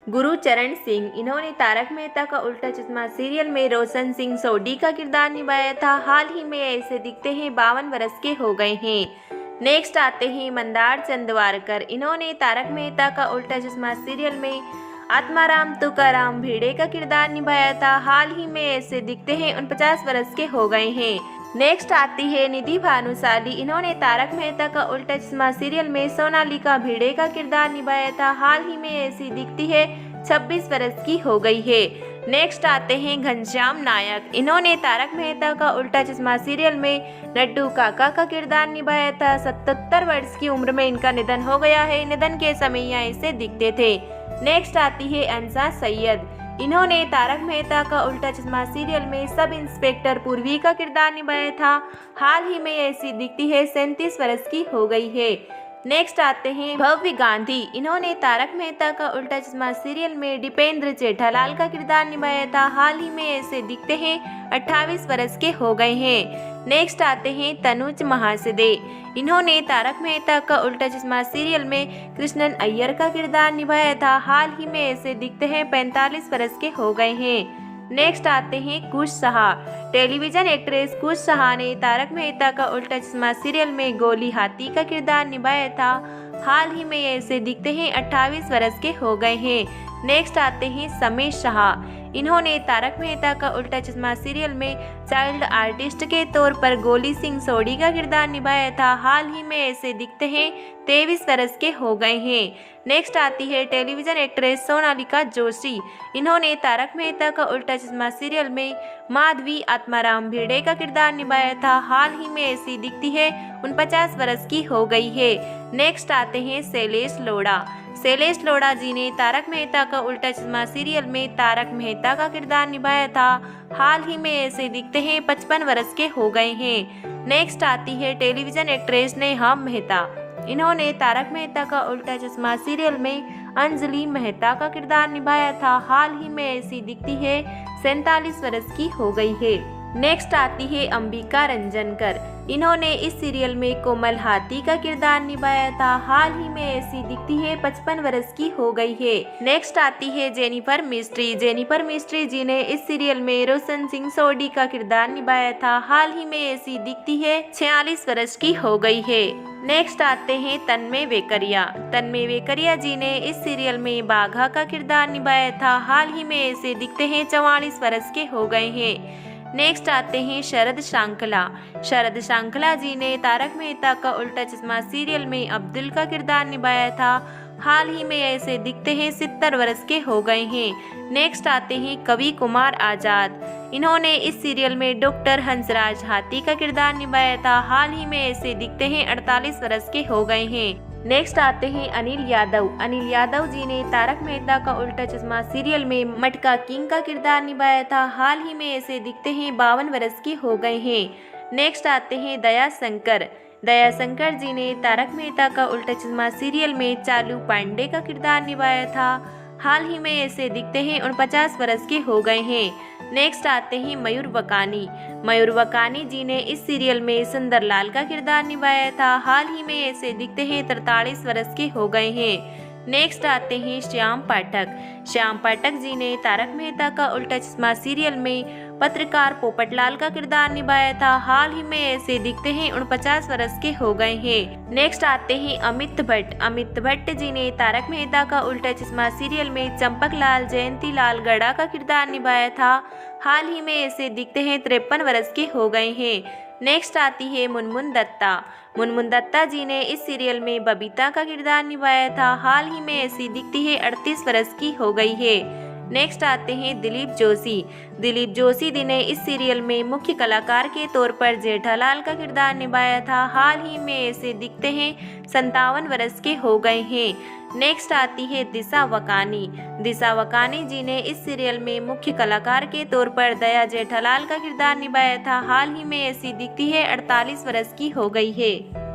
गुरुचरण सिंह, इन्होंने तारक मेहता का उल्टा चश्मा सीरियल में रोशन सिंह सोढी का किरदार निभाया था। हाल ही में ऐसे दिखते हैं 52 वर्ष के हो गए हैं। नेक्स्ट आते हैं मंदार चंदवारकर, इन्होंने तारक मेहता का उल्टा चश्मा सीरियल में आत्माराम तुकाराम भिड़े का किरदार निभाया था। हाल ही में ऐसे दिखते हैं 49 वर्ष के हो गए हैं। नेक्स्ट आती है निधि भानुशाली, इन्होंने तारक मेहता का उल्टा चश्मा सीरियल में सोनालिका भिड़े का किरदार निभाया था। हाल ही में ऐसी दिखती है 26 वर्ष की हो गई है। नेक्स्ट आते हैं घनश्याम नायक, इन्होंने तारक मेहता का उल्टा चश्मा सीरियल में लड्डू काका का किरदार निभाया था। 77 वर्ष की उम्र में इनका निधन हो गया है। निधन के समय यह ऐसे दिखते थे। नेक्स्ट आती है अंसा सैयद, इन्होंने तारक मेहता का उल्टा चश्मा सीरियल में सब इंस्पेक्टर पूर्वी का किरदार निभाया था। हाल ही में ऐसी दिखती है 37 वर्ष की हो गई है। नेक्स्ट आते हैं भव्य गांधी, इन्होंने तारक मेहता का उल्टा चश्मा सीरियल में दीपेंद्र जेठालाल का किरदार निभाया था। हाल ही में ऐसे दिखते हैं 28 वर्ष के हो गए हैं। नेक्स्ट आते हैं तनुज महासदे, इन्होंने तारक मेहता का उल्टा चश्मा सीरियल में कृष्णन अय्यर का किरदार निभाया था। हाल ही में ऐसे दिखते हैं 45 वर्ष के हो गए हैं। नेक्स्ट आते हैं कुश साहा, टेलीविजन एक्ट्रेस कुश साहा ने तारक मेहता का उल्टा चश्मा सीरियल में गोली हाथी का किरदार निभाया था। हाल ही में ऐसे दिखते हैं 28 वर्ष के हो गए हैं। नेक्स्ट आते हैं समीर शाह, इन्होंने तारक मेहता का उल्टा चश्मा सीरियल में चाइल्ड आर्टिस्ट के तौर पर गोली सिंह सोढी का किरदार निभाया था। हाल ही में ऐसे दिखते हैं 23 वर्ष के हो गए हैं। नेक्स्ट आती है टेलीविजन एक्ट्रेस सोनालिका जोशी, इन्होंने तारक मेहता का उल्टा चश्मा सीरियल में माधवी आत्माराम भिड़े का किरदार निभाया था। हाल ही में ऐसी दिखती है 49 वर्ष की हो गई है। नेक्स्ट आते हैं शैलेश लोढ़ा, शैलेश लोढ़ा जी ने तारक मेहता का उल्टा चश्मा सीरियल में तारक मेहता का किरदार निभाया था। हाल ही में ऐसे दिखते हैं 55 वर्ष के हो गए हैं। नेक्स्ट आती है टेलीविजन एक्ट्रेस नेहा मेहता, इन्होंने तारक मेहता का उल्टा चश्मा सीरियल में अंजलि मेहता का किरदार निभाया था। हाल ही में ऐसी दिखती है 47 वर्ष की हो गई है। नेक्स्ट आती है अंबिका रंजनकर, इन्होंने इस सीरियल में कोमल हाथी का किरदार निभाया था। हाल ही में ऐसी दिखती है 55 वर्ष की हो गई है। नेक्स्ट आती है जेनिफर मिस्ट्री, जेनिफर मिस्ट्री जी ने इस सीरियल में रोशन सिंह सोढी का किरदार निभाया था। हाल ही में ऐसी दिखती है 46 वर्ष की हो गई है। नेक्स्ट आते हैं तन्मय वेकरिया, तन्मय वेकरिया जी ने इस सीरियल में बाघा का किरदार निभाया था। हाल ही में ऐसे दिखते हैं 44 वर्ष के हो गए हैं। नेक्स्ट आते हैं शरद शांकला, शरद शांकला जी ने तारक मेहता का उल्टा चश्मा सीरियल में अब्दुल का किरदार निभाया था। हाल ही में ऐसे दिखते हैं 70 वर्ष के हो गए हैं। नेक्स्ट आते हैं कवि कुमार आजाद, इन्होंने इस सीरियल में डॉक्टर हंसराज हाथी का किरदार निभाया था। हाल ही में ऐसे दिखते हैं 48 वर्ष के हो गए हैं। नेक्स्ट आते हैं अनिल यादव, अनिल यादव जी ने तारक मेहता का उल्टा चश्मा सीरियल में मटका किंग का किरदार निभाया था। हाल ही में ऐसे दिखते हैं 52 वर्ष के हो गए हैं। नेक्स्ट आते हैं दया शंकर, दया शंकर जी ने तारक मेहता का उल्टा चश्मा सीरियल में चालू पांडे का किरदार निभाया था। हाल ही में ऐसे दिखते हैं 49 वर्ष के हो गए हैं। नेक्स्ट आते हैं मयूर वकानी, मयूर वकानी जी ने इस सीरियल में सुंदरलाल का किरदार निभाया था। हाल ही में ऐसे दिखते हैं 43 वर्ष के हो गए हैं। नेक्स्ट आते हैं श्याम पाठक, श्याम पाठक जी ने तारक मेहता का उल्टा चश्मा सीरियल में पत्रकार पोपटलाल का किरदार निभाया था। हाल ही में ऐसे दिखते हैं 49 वर्ष के हो गए हैं। नेक्स्ट आते हैं अमित भट्ट, अमित भट्ट जी ने तारक मेहता का उल्टा चश्मा सीरियल में चंपकलाल जयंती लाल गड़ा का किरदार निभाया था। हाल ही में ऐसे दिखते हैं 53 वर्ष के हो गए हैं। नेक्स्ट आती है मुनमुन दत्ता, मुनमुन दत्ता जी ने इस सीरियल में बबीता का किरदार निभाया था। हाल ही में ऐसी दिखती है 38 वर्ष की हो गई है। नेक्स्ट आते हैं दिलीप जोशी, दिलीप जोशी जी ने इस सीरियल में मुख्य कलाकार के तौर पर जेठालाल का किरदार निभाया था। हाल ही में ऐसे दिखते हैं 57 वर्ष के हो गए हैं। नेक्स्ट आती है दिशा वकानी, दिशा वकानी जी ने इस सीरियल में मुख्य कलाकार के तौर पर दया जेठालाल का किरदार निभाया था। हाल ही में ऐसी दिखती है 48 वर्ष की हो गई है।